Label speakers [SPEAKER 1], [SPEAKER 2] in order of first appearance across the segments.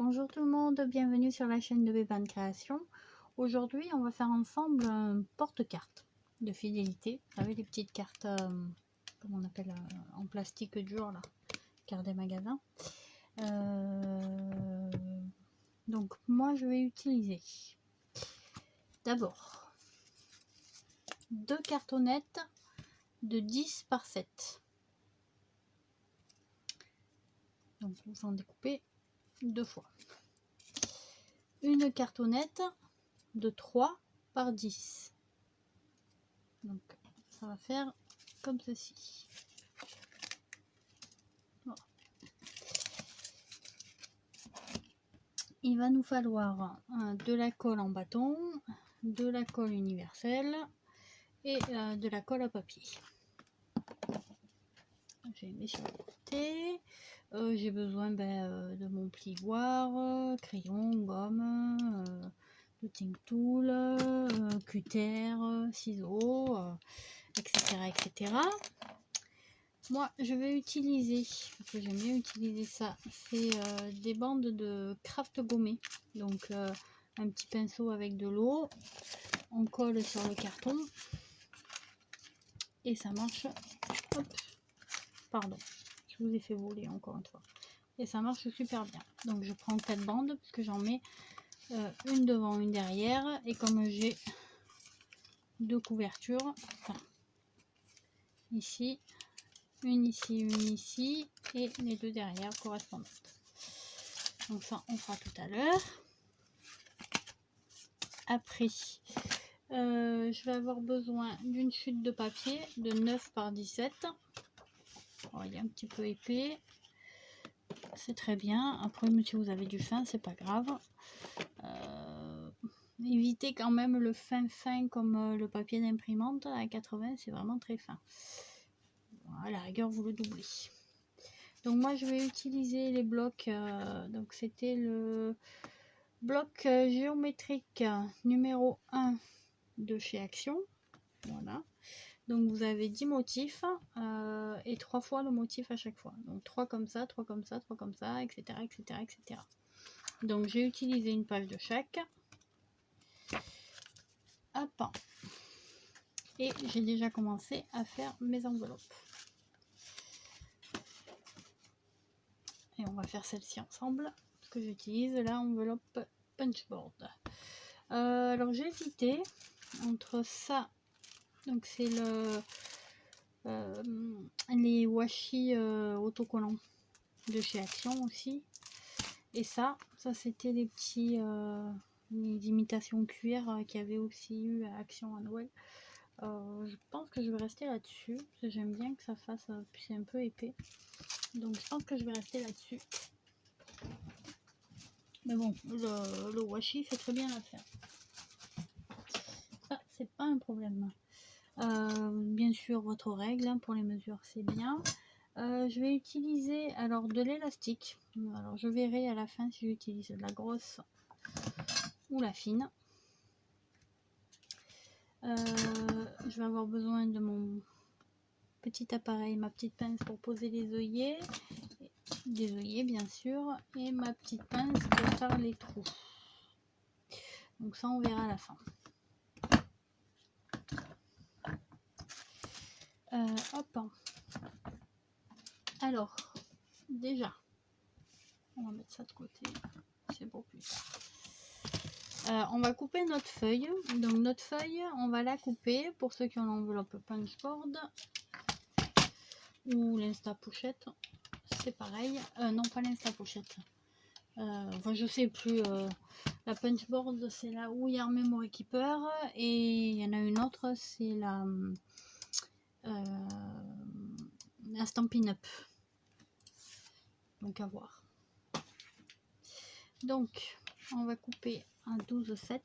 [SPEAKER 1] Bonjour tout le monde, bienvenue sur la chaîne de Béban Création. Aujourd'hui, on va faire ensemble un porte-carte de fidélité. Vous savez, les petites cartes, comment on appelle, en plastique dur, là, cartes des magasins. Donc, moi, je vais utiliser d'abord deux cartonnettes de 10 par 7. Donc, vous en découpez deux fois. Une cartonnette de 3 par 10. Donc ça va faire comme ceci. Voilà. Il va nous falloir de la colle en bâton, de la colle universelle et de la colle à papier. J'ai mis sur le côté. J'ai besoin de mon plioir, crayon, gomme, de Ting Tool, cutter, ciseaux, etc., etc. Moi, je vais utiliser, parce que j'aime bien utiliser ça, c'est des bandes de craft gommé. Donc, un petit pinceau avec de l'eau, on colle sur le carton et ça marche. Hop, pardon, je vous ai fait voler encore une fois. Et ça marche super bien. Donc, je prends 4 bandes, parce que j'en mets une devant, une derrière. Et comme j'ai deux couvertures, enfin, ici, une ici, et les deux derrière correspondantes. Donc ça, on fera tout à l'heure. Après, je vais avoir besoin d'une chute de papier de 9 par 17. Alors, il est un petit peu épais. C'est très bien. Après, si vous avez du fin, c'est pas grave. Évitez quand même le fin comme le papier d'imprimante à 80, c'est vraiment très fin. À la rigueur, vous le doublez. Donc moi, je vais utiliser les blocs. Donc c'était le bloc géométrique numéro 1 de chez Action. Voilà. Donc vous avez 10 motifs et 3 fois le motif à chaque fois. Donc 3 comme ça, 3 comme ça, 3 comme ça, etc. etc., etc. Donc j'ai utilisé une page de chaque. Hop. Et j'ai déjà commencé à faire mes enveloppes. Et on va faire celle-ci ensemble, parce que j'utilise la enveloppe punchboard. Alors j'ai hésité entre ça, donc c'est les washi autocollants de chez Action aussi, et ça c'était les petits les imitations cuir qu'il y avait aussi eu à Action à Noël. Je pense que je vais rester là-dessus, parce que j'aime bien que ça fasse, puis c'est un peu épais, donc je pense que je vais rester là-dessus. Mais bon, le washi fait très bien l'affaire. Ça, c'est pas un problème. Bien sûr, votre règle hein, pour les mesures, c'est bien. Je vais utiliser alors de l'élastique. Alors, je verrai à la fin si j'utilise la grosse ou la fine. Je vais avoir besoin de mon petit appareil, ma petite pince pour poser les œillets. Des œillets, bien sûr. Et ma petite pince pour faire les trous. Donc ça, on verra à la fin. Hop. Alors, déjà, on va mettre ça de côté, c'est pour plus tard. On va couper notre feuille. Donc notre feuille, on va la couper pour ceux qui ont l'enveloppe punchboard ou l'insta pochette. C'est pareil. Non, pas l'insta pochette. Enfin, je sais plus. La punchboard, c'est la Ouillard Memory Keeper et il y en a une autre, c'est la Stampin' Up. Donc à voir. Donc on va couper un 12-7.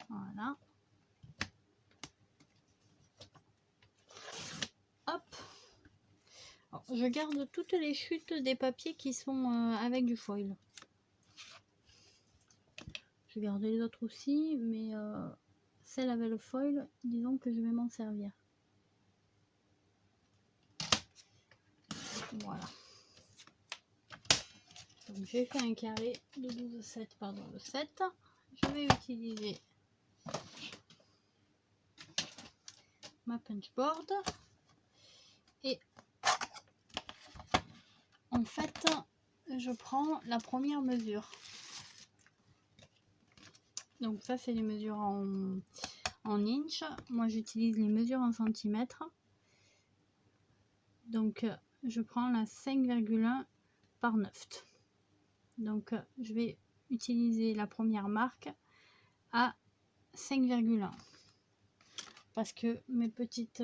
[SPEAKER 1] Voilà. Hop. Alors, je garde toutes les chutes des papiers qui sont avec du foil. Je vais garder les autres aussi, mais celle avec le foil, disons que je vais m'en servir. Voilà. Donc j'ai fait un carré de 12,7 par 12,7. Je vais utiliser ma punchboard et en fait je prends la première mesure. Donc ça c'est les mesures en inch. Moi j'utilise les mesures en centimètres. Donc je prends la 5,1 par 9. Donc je vais utiliser la première marque à 5,1 parce que mes petites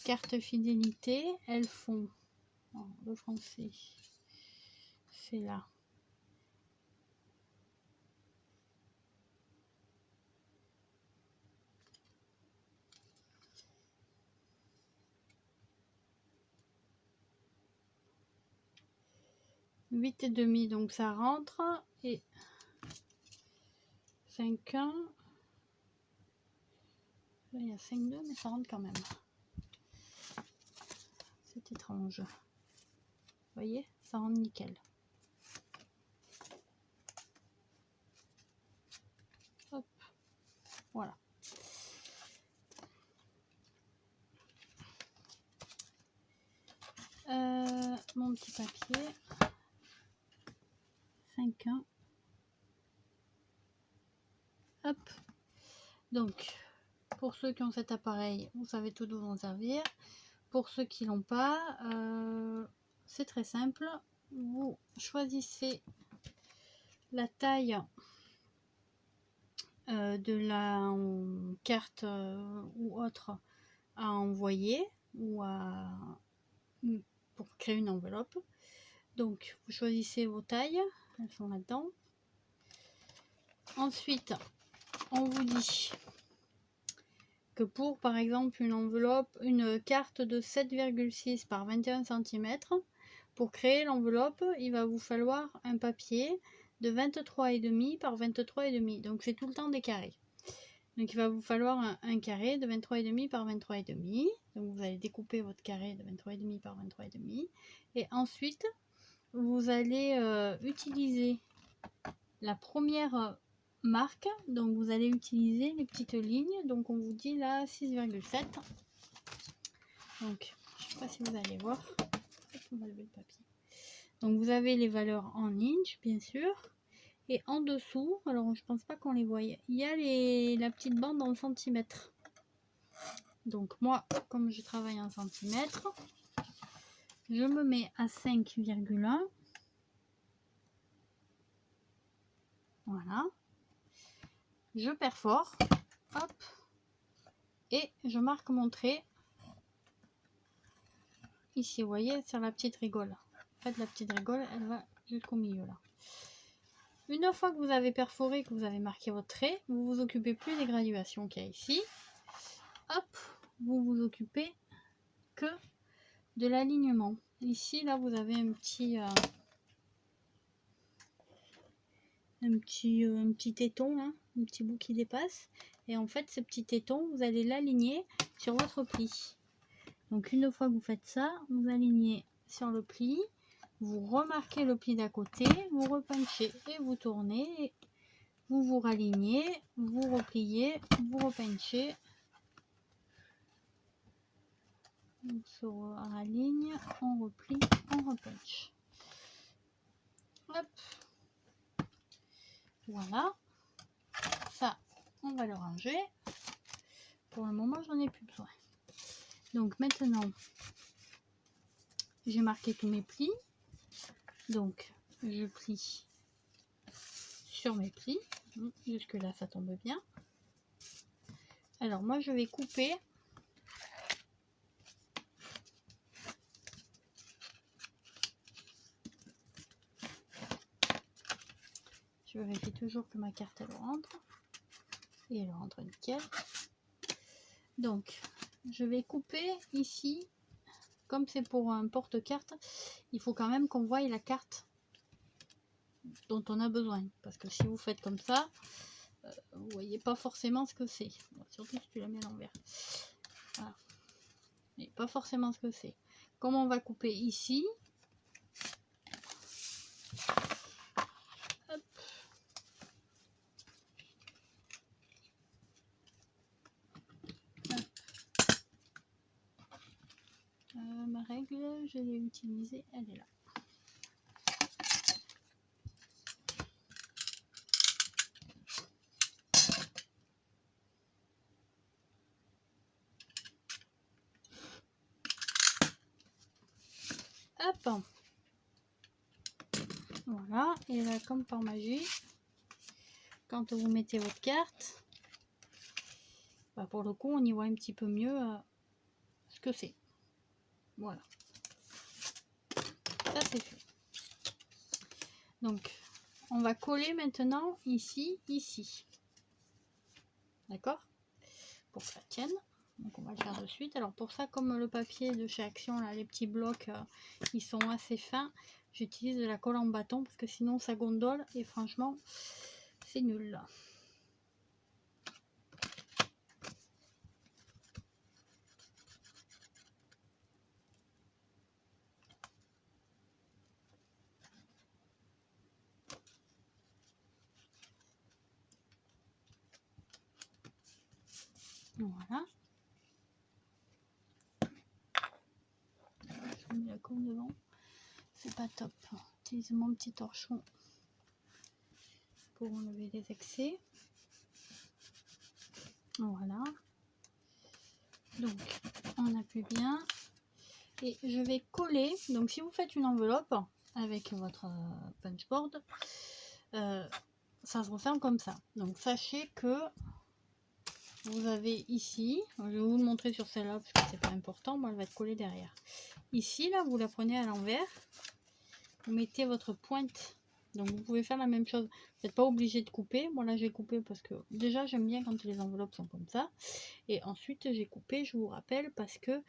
[SPEAKER 1] cartes fidélité, elles font, oh, le français c'est là, huit et demi, donc ça rentre, et 5,1, là il y a 5,2 mais ça rentre quand même, c'est étrange, vous voyez, ça rentre nickel. Hop, voilà. Mon petit papier, 5,1. Hop. Donc, pour ceux qui ont cet appareil, vous savez tout d'où en servir. Pour ceux qui l'ont pas, c'est très simple. Vous choisissez la taille de la carte ou autre à envoyer ou pour créer une enveloppe. Donc vous choisissez vos tailles, elles sont là-dedans. Ensuite on vous dit que pour par exemple une carte de 7,6 par 21 cm, pour créer l'enveloppe il va vous falloir un papier de 23,5 par 23,5, donc c'est tout le temps des carrés. Donc il va vous falloir un carré de 23,5 par 23,5. Donc vous allez découper votre carré de 23,5 par 23,5. Et ensuite, vous allez utiliser la première marque. Donc vous allez utiliser les petites lignes. Donc on vous dit là 6,7. Donc je ne sais pas si vous allez voir. On va lever le papier. Donc vous avez les valeurs en inch, bien sûr. Et en dessous, alors je pense pas qu'on les voit, il y a la petite bande en centimètres. Donc moi, comme je travaille en centimètres, je me mets à 5,1. Voilà. Je perfore. Hop. Et je marque mon trait. Ici, vous voyez, sur la petite rigole. En fait, la petite rigole, elle va jusqu'au milieu là. Une fois que vous avez perforé, que vous avez marqué votre trait, vous vous occupez plus des graduations qu'il y a ici. Hop, vous vous occupez que de l'alignement. Ici, là, vous avez un petit téton, là, un petit bout qui dépasse. Et en fait, ce petit téton, vous allez l'aligner sur votre pli. Donc, une fois que vous faites ça, vous alignez sur le pli. Vous remarquez le pli d'à côté, vous repunchez et vous tournez, vous vous ralignez, vous repliez, vous repunchez, on se raligne, on replie, on repunche. Hop, voilà, ça on va le ranger. Pour le moment, j'en ai plus besoin. Donc maintenant, j'ai marqué tous mes plis. Donc je plie sur mes plis. Jusque là ça tombe bien. Alors moi je vais couper je vérifie toujours que ma carte elle rentre et elle rentre nickel. Donc je vais couper ici, comme c'est pour un porte-carte, il faut quand même qu'on voie la carte dont on a besoin, parce que si vous faites comme ça, vous voyez pas forcément ce que c'est, surtout si tu la mets à l'envers. Voilà. Et pas forcément ce que c'est. Comme on va couper ici, hop. Ma règle, je l'ai utilisée, elle est là. Hop. Voilà, et là, comme par magie, quand vous mettez votre carte, bah pour le coup, on y voit un petit peu mieux ce que c'est. Voilà. Ça, c'est fait. Donc, on va coller maintenant ici, ici. D'accord? Pour que ça tienne. Donc, on va le faire de suite. Alors, pour ça, comme le papier de chez Action, là, les petits blocs, ils sont assez fins, j'utilise de la colle en bâton parce que sinon, ça gondole et franchement, c'est nul. Voilà. Je mets la colle devant. C'est pas top. J'utilise mon petit torchon pour enlever les excès. Voilà. Donc, on appuie bien. Et je vais coller. Donc, si vous faites une enveloppe avec votre punchboard, ça se referme comme ça. Donc, sachez que vous avez ici, je vais vous le montrer sur celle-là parce que c'est pas important, moi elle va être collée derrière. Ici, là, vous la prenez à l'envers, vous mettez votre pointe. Donc vous pouvez faire la même chose, vous n'êtes pas obligé de couper. Moi là j'ai coupé parce que déjà j'aime bien quand les enveloppes sont comme ça. Et ensuite j'ai coupé, je vous rappelle, parce que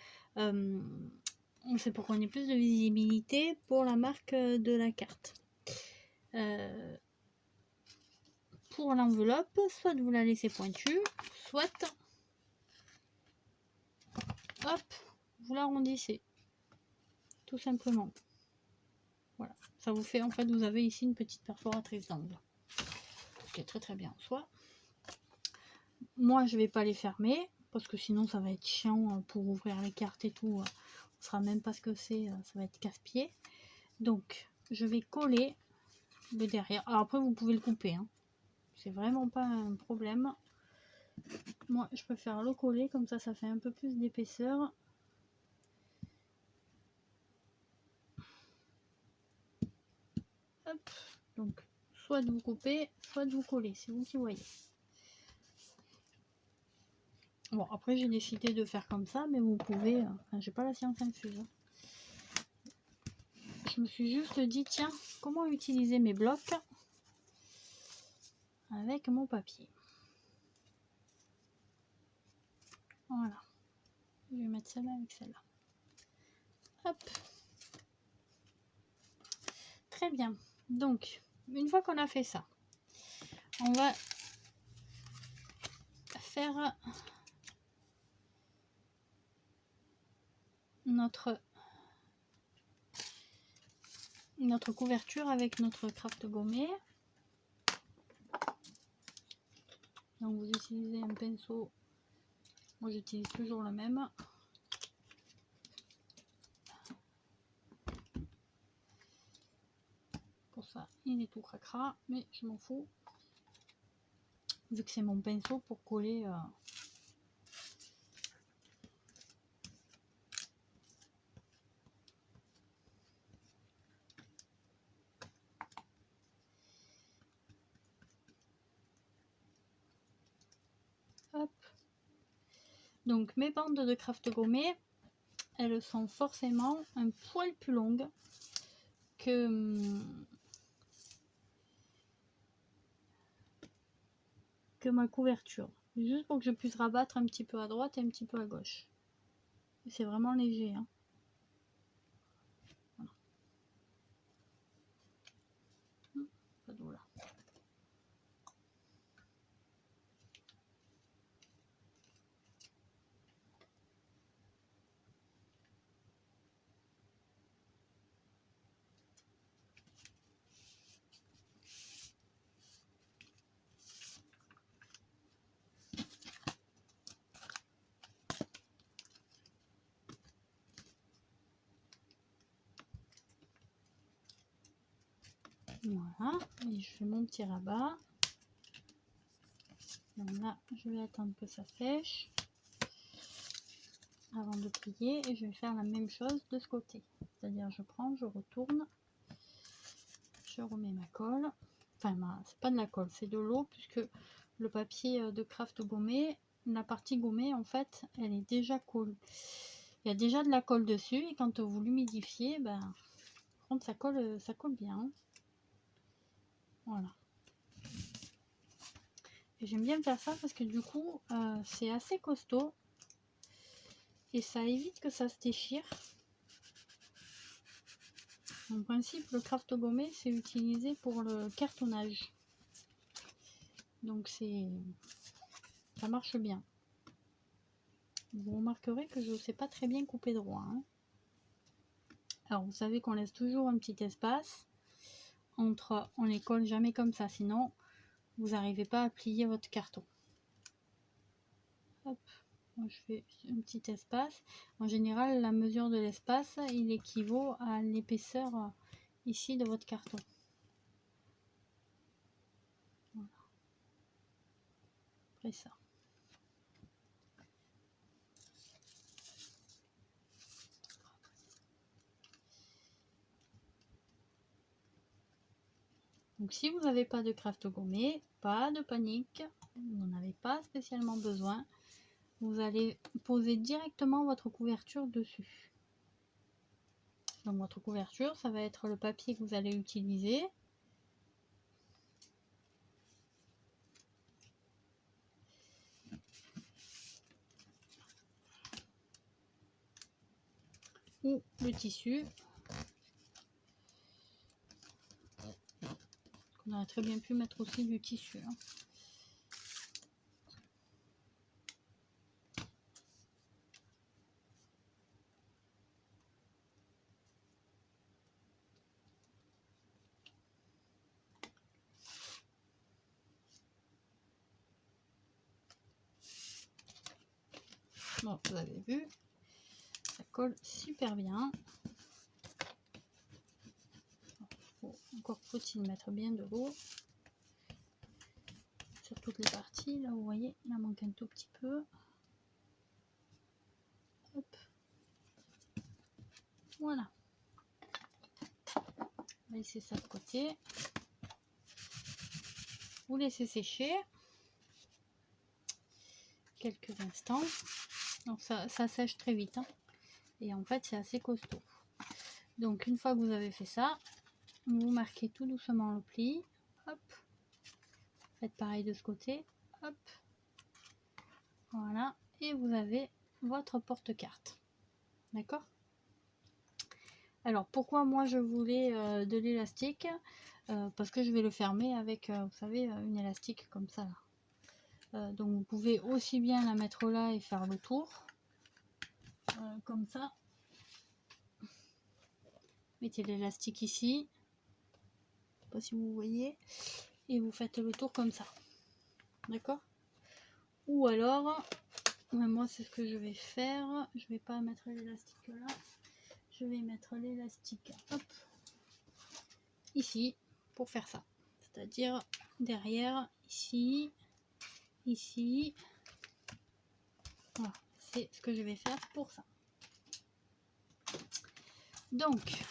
[SPEAKER 1] c'est pour qu'on ait plus de visibilité pour la marque de la carte. Pour l'enveloppe, soit vous la laissez pointue, soit hop, vous l'arrondissez. Tout simplement. Voilà, ça vous fait, en fait, vous avez ici une petite perforatrice d'angle. Ce qui est très très bien en soi. Moi, je vais pas les fermer, parce que sinon ça va être chiant pour ouvrir les cartes et tout. On ne saura même pas ce que c'est, ça va être casse-pied. Donc, je vais coller le derrière. Alors après, vous pouvez le couper, hein. C'est vraiment pas un problème. Moi, je préfère le coller, comme ça fait un peu plus d'épaisseur. Hop. Donc, soit de vous couper, soit de vous coller, c'est vous qui voyez. Bon, après, j'ai décidé de faire comme ça, mais vous pouvez... Enfin, j'ai pas la science infuse. Hein. Je me suis juste dit, tiens, comment utiliser mes blocs avec mon papier. Voilà. Je vais mettre celle-là avec celle-là. Hop. Très bien. Donc, une fois qu'on a fait ça, on va faire notre couverture avec notre craft gommé. Donc, vous utilisez un pinceau. Moi, j'utilise toujours le même. Pour ça, il est tout cracra, mais je m'en fous. Vu que c'est mon pinceau pour coller... Hop. Donc mes bandes de craft gommé, elles sont forcément un poil plus longues que ma couverture. Juste pour que je puisse rabattre un petit peu à droite et un petit peu à gauche. C'est vraiment léger. Hein. Voilà. Pas d'eau là. Voilà, et je fais mon petit rabat. Donc là, je vais attendre que ça sèche avant de plier et je vais faire la même chose de ce côté. C'est-à-dire je prends, je retourne, je remets ma colle. Enfin, c'est pas de la colle, c'est de l'eau puisque le papier de craft gommé, la partie gommée en fait, elle est déjà collée. Il y a déjà de la colle dessus et quand vous l'humidifiez, ben, par contre ça colle bien. Voilà. Et j'aime bien faire ça parce que du coup, c'est assez costaud et ça évite que ça se déchire. En principe, le craft gommé, c'est utilisé pour le cartonnage. Donc ça marche bien. Vous remarquerez que je ne sais pas très bien couper droit. Hein. Alors vous savez qu'on laisse toujours un petit espace entre, on les colle jamais comme ça, sinon vous n'arrivez pas à plier votre carton. Hop, moi je fais un petit espace. En général, la mesure de l'espace, il équivaut à l'épaisseur ici de votre carton. Voilà. Après ça. Donc si vous n'avez pas de craft gommé, pas de panique, vous n'en avez pas spécialement besoin. Vous allez poser directement votre couverture dessus. Donc votre couverture, ça va être le papier que vous allez utiliser. Ou le tissu. On aurait très bien pu mettre aussi du tissu. Hein. Bon, vous avez vu, ça colle super bien. Encore faut-il mettre bien de l'eau sur toutes les parties. Là, vous voyez, il en manque un tout petit peu. Hop. Voilà. On va laisser ça de côté. Vous laissez sécher quelques instants. Donc ça sèche très vite. Hein. Et en fait, c'est assez costaud. Donc une fois que vous avez fait ça, vous marquez tout doucement le pli. Hop. Faites pareil de ce côté. Hop. Voilà. Et vous avez votre porte-carte. D'accord? Alors pourquoi moi je voulais de l'élastique, parce que je vais le fermer avec, vous savez, une élastique comme ça. Donc vous pouvez aussi bien la mettre là et faire le tour, comme ça. Mettez l'élastique ici, je sais pas si vous voyez, et vous faites le tour comme ça. D'accord? Ou alors, moi c'est ce que je vais faire, je vais pas mettre l'élastique là, je vais mettre l'élastique ici pour faire ça. C'est-à-dire derrière, ici, ici. Voilà, c'est ce que je vais faire pour ça. Donc,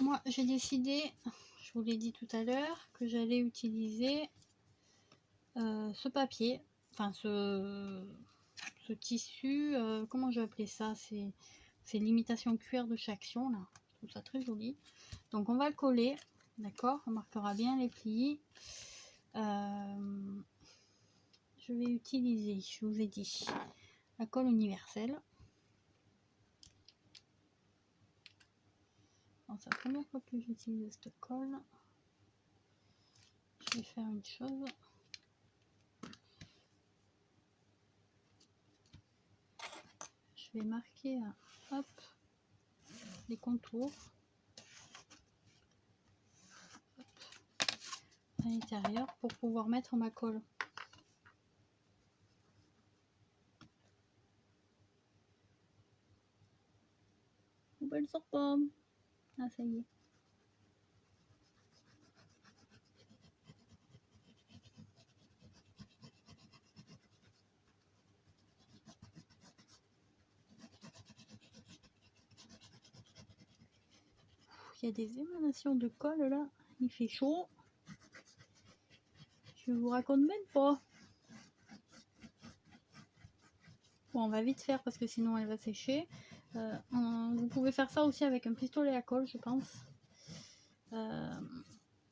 [SPEAKER 1] moi j'ai décidé, je vous l'ai dit tout à l'heure, que j'allais utiliser ce papier, enfin ce tissu, comment je vais appeler ça, c'est l'imitation cuir de chez Action là, je trouve ça très joli. Donc on va le coller, d'accord, on marquera bien les plis. Je vais utiliser, je vous ai dit, la colle universelle. C'est la première fois que j'utilise cette colle. Je vais faire une chose. Je vais marquer hop, les contours hop, à l'intérieur pour pouvoir mettre ma colle. Où elle sort pas. Ah, ça y est. Il y a des émanations de colle là. Il fait chaud. Je vous raconte même pas. Bon, on va vite faire parce que sinon elle va sécher. Vous pouvez faire ça aussi avec un pistolet à colle, je pense.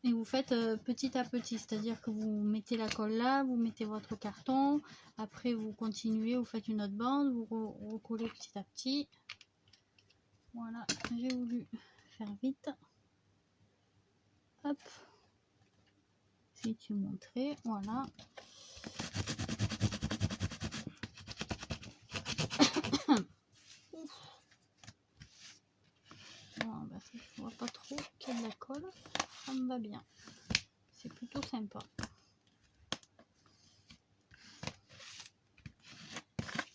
[SPEAKER 1] Et vous faites petit à petit, c'est-à-dire que vous mettez la colle là, vous mettez votre carton, après vous continuez, vous faites une autre bande, vous recollez petit à petit. Voilà, j'ai voulu faire vite. Hop, si tu montrais, voilà. Bon, bah, je vois pas trop qu'il y a de la colle, ça me va bien, c'est plutôt sympa.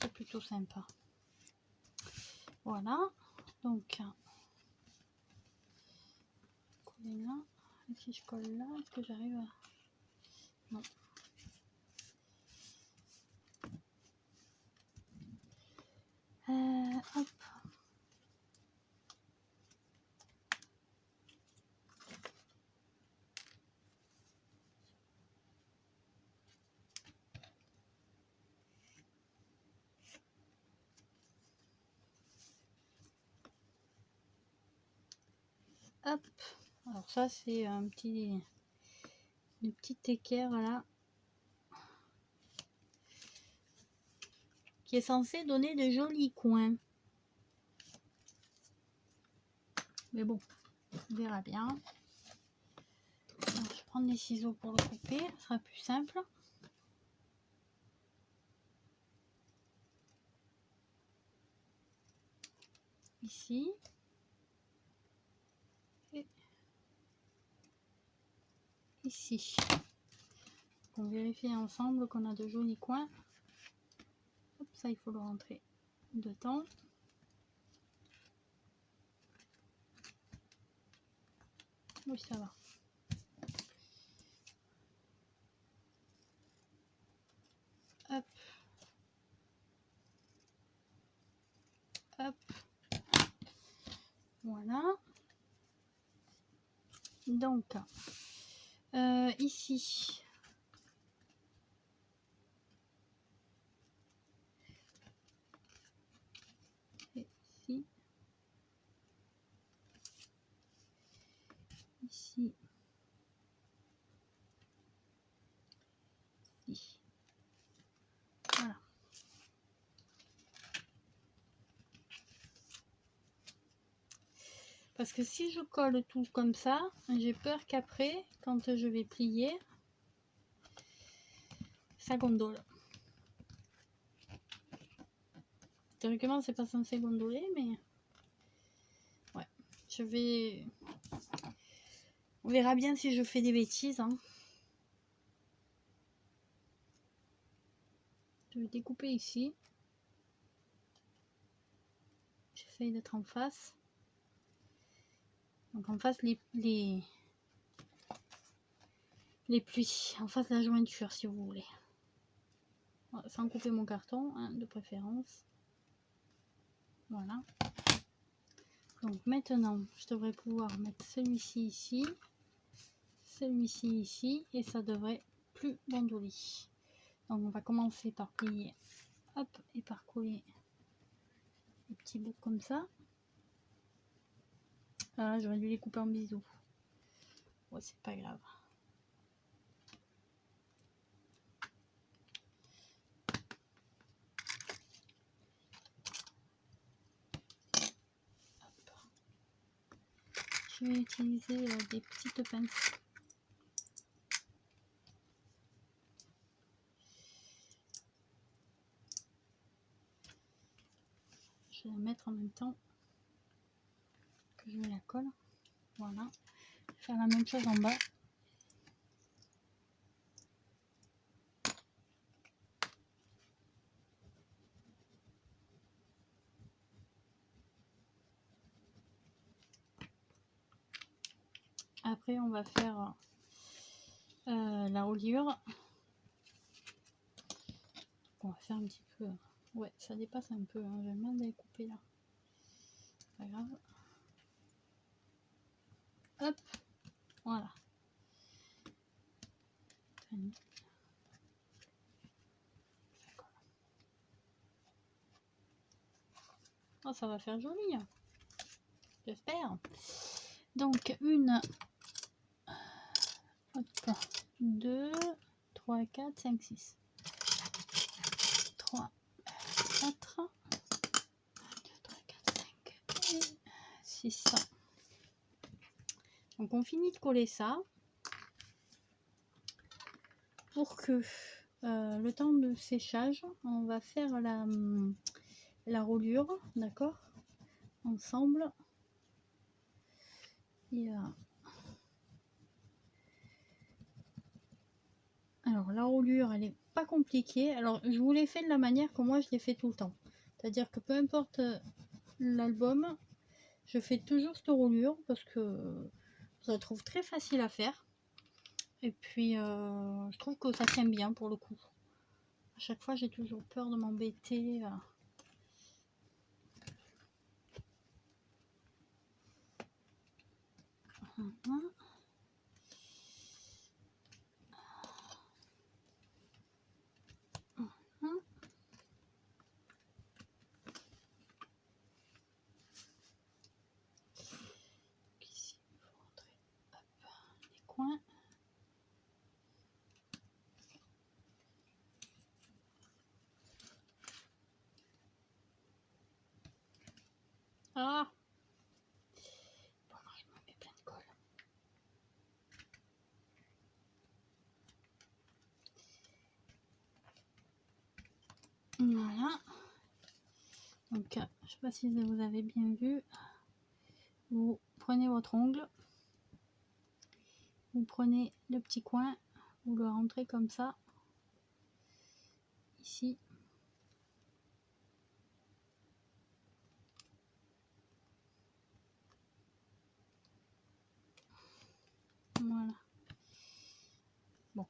[SPEAKER 1] C'est plutôt sympa. Voilà, donc coller là. Et si je colle là, est-ce que j'arrive à... Non. Hop. Hop. Alors ça c'est une petite équerre là qui est censé donner de jolis coins. Mais bon, on verra bien. Alors, je vais prendre des ciseaux pour le couper, ce sera plus simple. Ici. Et ici. On vérifie ensemble qu'on a de jolis coins. Hop, ça il faut le rentrer dedans. Oui, ça va. Hop. Hop. Voilà. Donc, ici. Et ici. Ici. Ici. Voilà. Parce que si je colle tout comme ça, j'ai peur qu'après, quand je vais plier, ça gondole. Théoriquement, c'est pas censé gondoler, mais ouais, je vais... On verra bien si je fais des bêtises. Hein. Je vais découper ici. J'essaye d'être en face. Donc en face les plis, en face la jointure si vous voulez. Sans couper mon carton, hein, de préférence. Voilà. Donc maintenant, je devrais pouvoir mettre celui-ci ici, celui-ci ici, et ça devrait plus gondoler. Donc on va commencer par plier, hop, et par coller les petits bouts comme ça. Ah, j'aurais dû les couper en bisous. Ouais, c'est pas grave. Je vais utiliser des petites pinces. Je vais la mettre en même temps que je mets la colle. Voilà. Faire la même chose en bas. Après, on va faire la reliure. On va faire un petit peu. Ouais, ça dépasse un peu. Hein. J'ai mal de les couper là. Pas grave. Hop, voilà. Oh, ça va faire joli. Hein. J'espère. Donc, 1, 2, 3, 4, 5, 6. 3, 4, 1, 2, 3, 4, 5, 6. Donc, on finit de coller ça. Pour que le temps de séchage, on va faire la reliure, d'accord, ensemble. Et, alors la reliure, elle est pas compliquée. Alors je vous l'ai fait de la manière que moi je l'ai fait tout le temps. C'est-à-dire que peu importe l'album, je fais toujours cette reliure parce que je la trouve très facile à faire. Et puis je trouve que ça tient bien pour le coup. À chaque fois j'ai toujours peur de m'embêter. Ici, il faut rentrer les coins. Ah, bon, je me mets plein de colle. Voilà. Donc, je sais pas si vous avez bien vu. Vous prenez votre ongle, vous prenez le petit coin, vous le rentrez comme ça, ici. Voilà. Bon.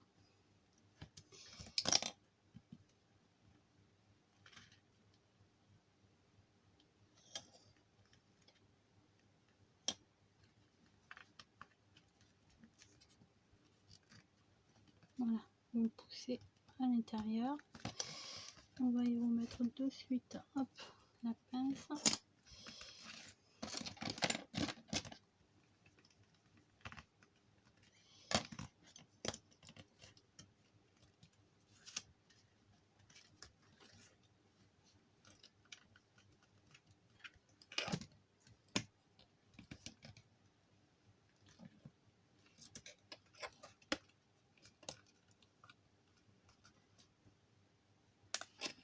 [SPEAKER 1] Voilà. Vous poussez à l'intérieur. On va y remettre de suite, hop, la pince.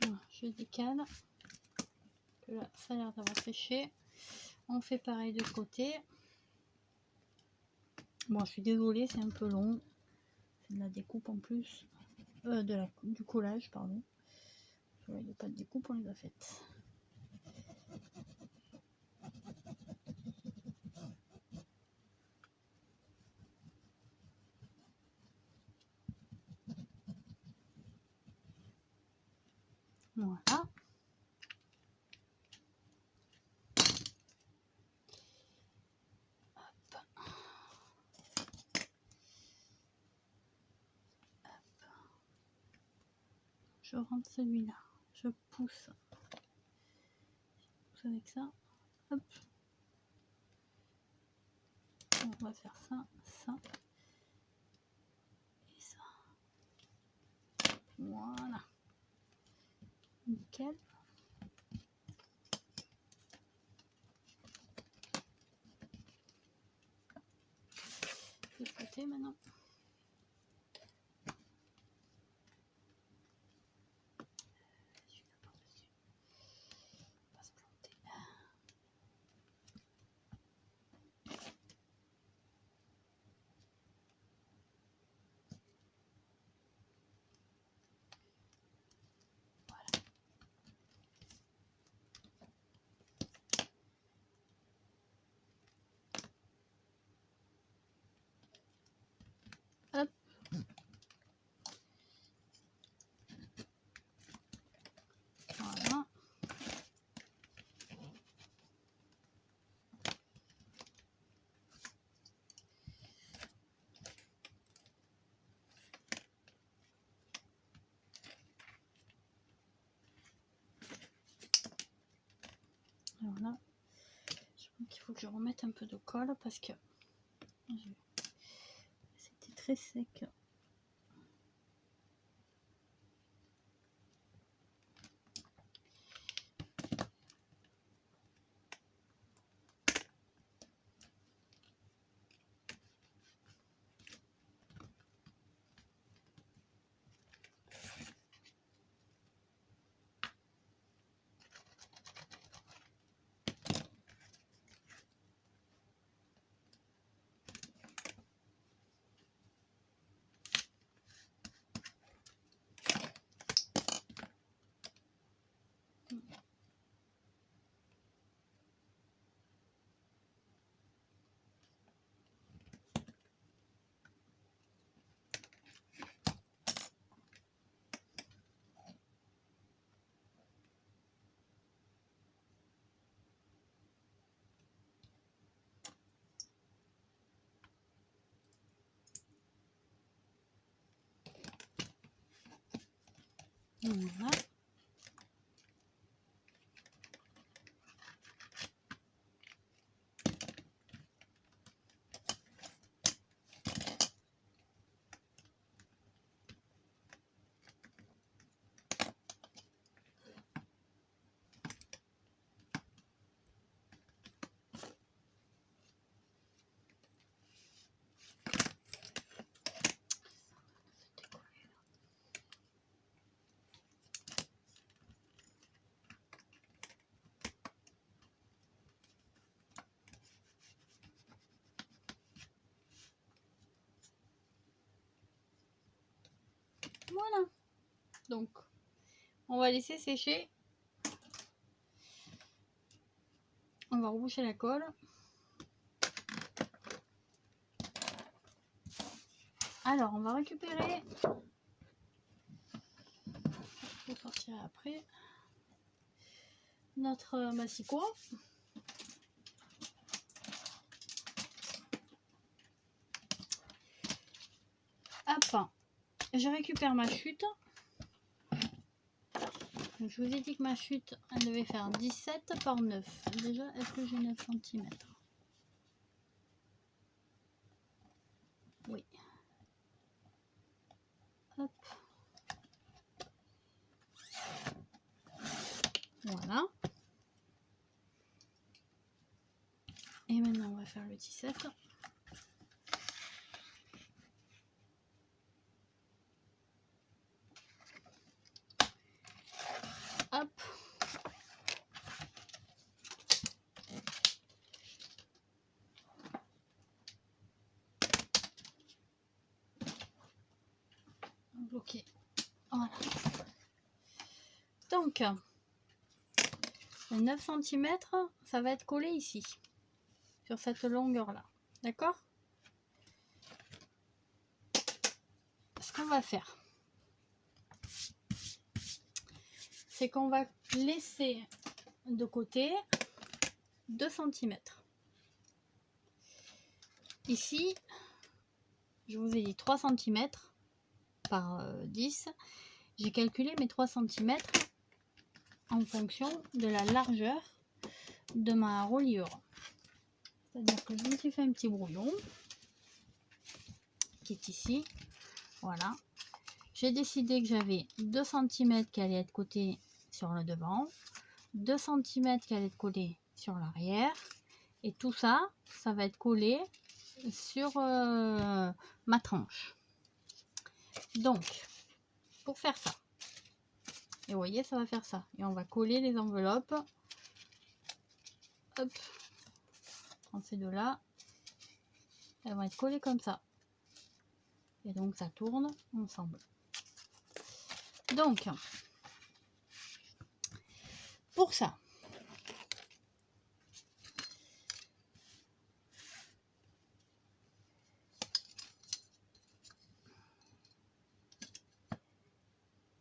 [SPEAKER 1] Voilà, je décale. Que là, ça a l'air d'avoir séché. On fait pareil de côté. Bon, je suis désolée, c'est un peu long. C'est de la découpe en plus. Du collage, pardon. Il n'y a pas de découpe, on les a faites. Voilà. Je rentre celui-là. Je pousse. Avec ça. Hop. On va faire ça, ça et ça. Voilà. Nickel. De côté maintenant. Voilà. Je pense qu'il faut que je remette un peu de colle parce que c'était très sec. Voilà. Voilà. Donc, on va laisser sécher. On va reboucher la colle. Alors, on va récupérer. Je vais sortir après notre massicot. Hop, je récupère ma chute. Donc, je vous ai dit que ma chute, elle devait faire 17 par 9. Déjà, est-ce que j'ai 9 cm? Oui. Hop. Voilà. Et maintenant, on va faire le 17. Hop. Bloqué. Voilà. Donc, le 9 cm, ça va être collé ici, sur cette longueur-là. D'accord? Ce qu'on va faire, c'est qu'on va laisser de côté 2 cm. Ici, je vous ai dit 3 cm par 10. J'ai calculé mes 3 cm en fonction de la largeur de ma reliure. C'est-à-dire que je me suis fait un petit brouillon qui est ici. Voilà. J'ai décidé que j'avais 2 cm qui allaient être cotés sur le devant, 2 cm qui allaient être collés sur l'arrière, et tout ça, ça va être collé sur ma tranche. Donc, pour faire ça, et vous voyez, ça va faire ça. Et on va coller les enveloppes. Hop, dans ces deux-là, elles vont être collées comme ça. Et donc, ça tourne ensemble. Donc, pour ça,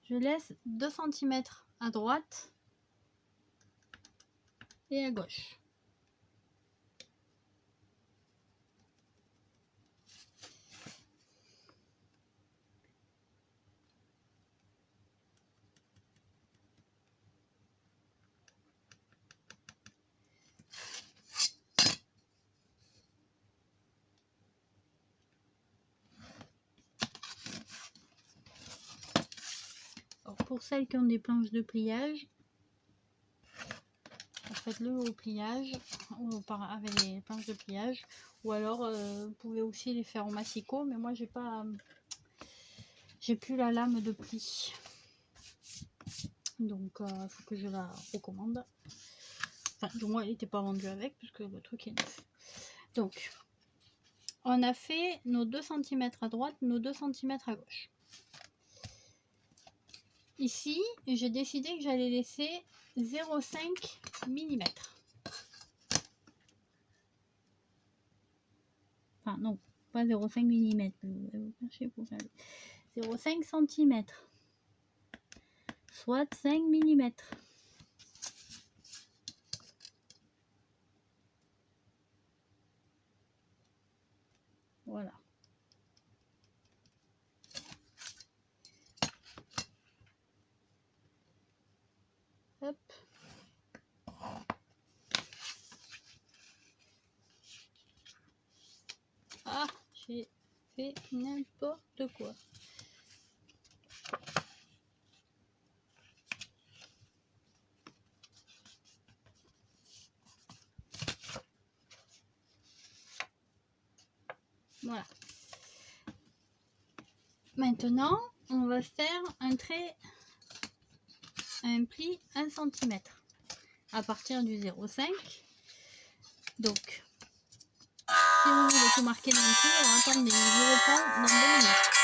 [SPEAKER 1] je laisse 2 cm à droite et à gauche. pour celles qui ont des planches de pliage, faites-le au pliage ou avec les planches de pliage, ou alors vous pouvez aussi les faire au massicot, mais moi j'ai plus la lame de pli, donc il faut que je la recommande. Enfin, du moins elle n'était pas vendue avec puisque le truc est neuf. Donc on a fait nos 2 cm à droite, nos 2 cm à gauche. Ici, j'ai décidé que j'allais laisser 0,5 mm. Enfin non, pas 0,5 mm. 0,5 cm. Soit 5 mm. Voilà. Hop. Ah, j'ai fait n'importe quoi. Voilà. Maintenant, on va faire un trait, un pli 1 cm à partir du 0,5. Donc, si vous voulez tout marquer d'un coup, alors attendez, je vous reprends dans 2 minutes.